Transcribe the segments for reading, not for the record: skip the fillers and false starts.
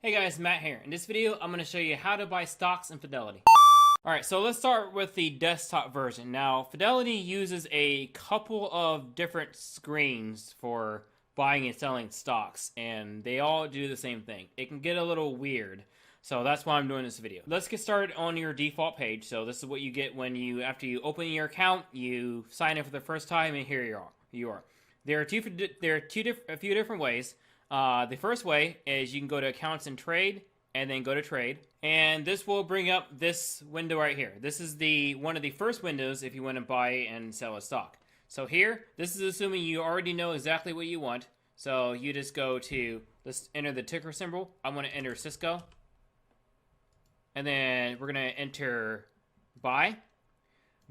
Hey guys, Matt here. In this video, I'm going to show you how to buy stocks in Fidelity. Alright, so let's start with the desktop version. Now, Fidelity uses a couple of different screens for buying and selling stocks, and they all do the same thing. It can get a little weird, so that's why I'm doing this video. Let's get started on your default page. So this is what you get when after you open your account, you sign in for the first time, and here you are. There are a few different ways. The first way is you can go to accounts and trade and then go to trade, and this will bring up this window right here. This is one of the first windows if you want to buy and sell a stock. So here, this is assuming you already know exactly what you want. So you just go to, let's enter the ticker symbol. I'm going to enter Cisco, and then we're going to enter buy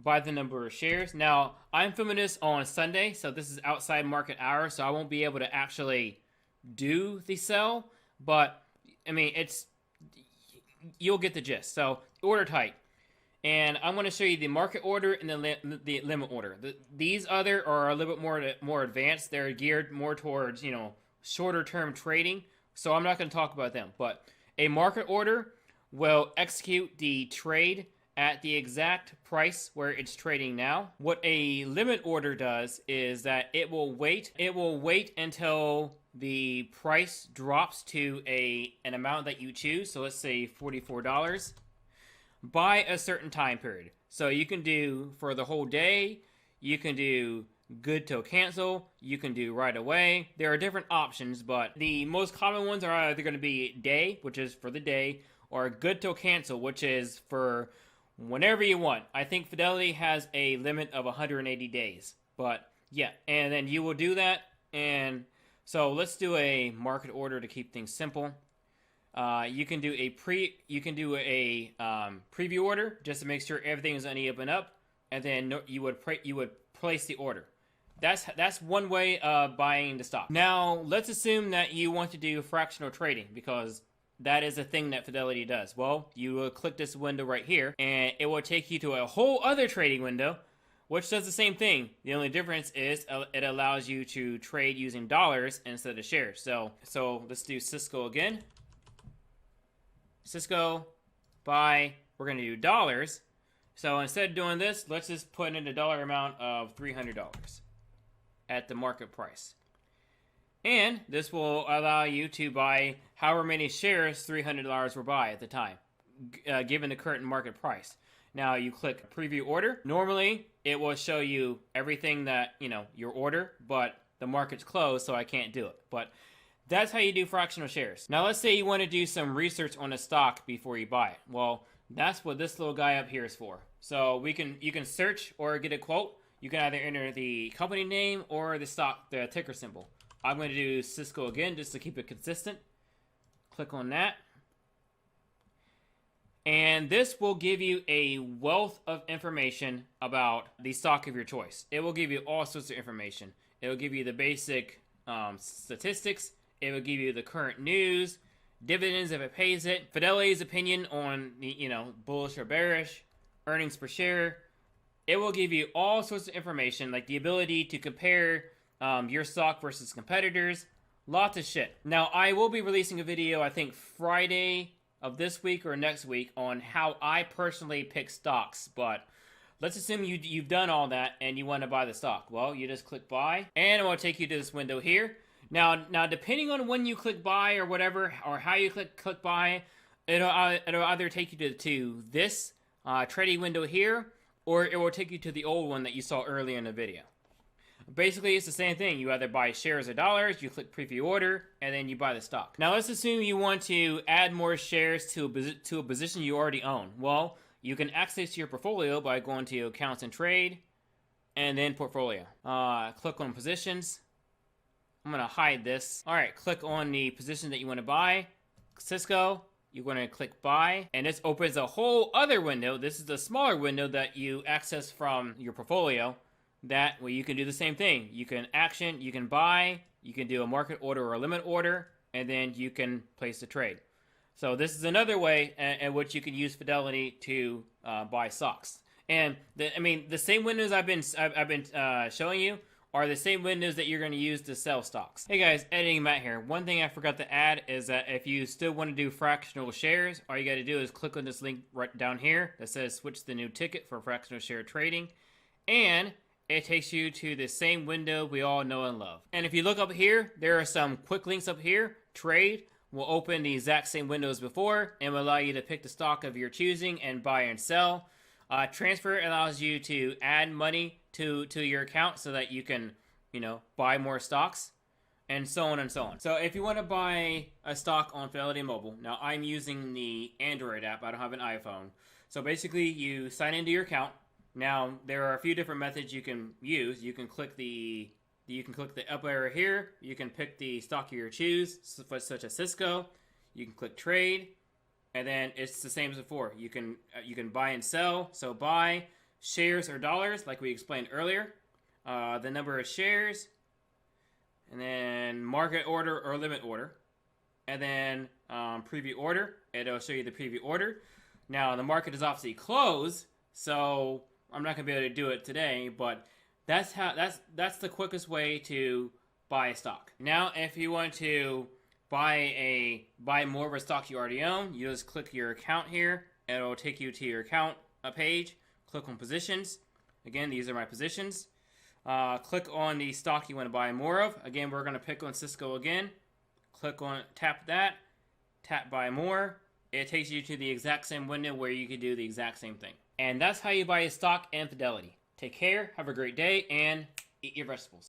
the number of shares. Now, I'm filming this on Sunday, so this is outside market hours, so I won't be able to actually do the sell, but I mean, you'll get the gist. So order type, and I'm going to show you the market order and the limit order. These other are a little bit more advanced. They're geared more towards shorter term trading, so I'm not going to talk about them. But a market order will execute the trade at the exact price where it's trading now. What a limit order does is that it will wait until the price drops to an amount that you choose. So let's say $44 by a certain time period. So you can do for the whole day, you can do good till cancel, you can do right away. There are different options, but the most common ones are either going to be day, which is for the day, or good till cancel, which is for whenever you want. I think Fidelity has a limit of 180 days, but yeah, and then you will do that. And so let's do a market order to keep things simple. You can do a preview order just to make sure everything is on the up and up, and then you would place the order. That's one way of buying the stock. Now let's assume that you want to do fractional trading, because that is a thing that Fidelity does. Well, you will click this window right here, and it will take you to a whole other trading window, which does the same thing. The only difference is it allows you to trade using dollars instead of shares. So let's do Cisco again. Cisco, buy. We're going to do dollars. So instead of doing this, let's just put in a dollar amount of $300 at the market price. And this will allow you to buy however many shares $300 will buy at the time, given the current market price. Now you click preview order. Normally it will show you everything that, your order, but the market's closed, so I can't do it. But that's how you do fractional shares. Now let's say you want to do some research on a stock before you buy it. Well, that's what this little guy up here is for. So you can search or get a quote. You can either enter the company name or the ticker symbol. I'm going to do Cisco again just to keep it consistent. Click on that. And this will give you a wealth of information about the stock of your choice. It will give you all sorts of information. It will give you the basic statistics. It will give you the current news, dividends if it pays it, Fidelity's opinion on bullish or bearish, earnings per share. It will give you all sorts of information, like the ability to compare your stock versus competitors. Lots of shit. Now, I will be releasing a video, I think Friday of this week or next week, on how I personally pick stocks. But let's assume you've done all that and you want to buy the stock. Well, you just click buy, and it will take you to this window here. Now depending on when you click buy or whatever, or how you click buy, it'll either take you to this trading window here, or it will take you to the old one that you saw earlier in the video. Basically, it's the same thing. You either buy shares or dollars, you click preview order, and then you buy the stock. Now, let's assume you want to add more shares to a position you already own. Well, you can access your portfolio by going to accounts and trade, and then portfolio. Click on positions. I'm going to hide this. All right, click on the position that you want to buy. Cisco. You're going to click buy, and this opens a whole other window. This is the smaller window that you access from your portfolio. That way you can do the same thing. You can you can buy, you can do a market order or a limit order, and then you can place the trade. So this is another way in which you can use Fidelity to buy stocks. And the same windows I've been showing you are the same windows that you're going to use to sell stocks. Hey guys, Editing Matt here. One thing I forgot to add is that if you still want to do fractional shares, all you got to do is click on this link right down here that says switch the new ticket for fractional share trading, and it takes you to the same window we all know and love. And if you look up here, there are some quick links up here. Trade will open the exact same window as before and will allow you to pick the stock of your choosing and buy and sell. Transfer allows you to add money to your account so that you can, buy more stocks, and so on and so on. So if you want to buy a stock on Fidelity Mobile, now I'm using the Android app, I don't have an iPhone. So basically you sign into your account. Now there are a few different methods you can use. You can click the up arrow here. You can pick the stock you choose, such as Cisco. You can click trade, and then it's the same as before. You can buy and sell. So buy shares or dollars, like we explained earlier. The number of shares, and then market order or limit order, and then preview order. It'll show you the preview order. Now the market is obviously closed, so I'm not gonna be able to do it today, but that's the quickest way to buy a stock. Now, if you want to buy more of a stock you already own, you just click your account here. It'll take you to your account page. Click on positions. Again, these are my positions. Click on the stock you want to buy more of. Again, we're going to pick on Cisco again. Click on, tap that, tap buy more. It takes you to the exact same window where you can do the exact same thing. And that's how you buy a stock in Fidelity. Take care, have a great day, and eat your vegetables.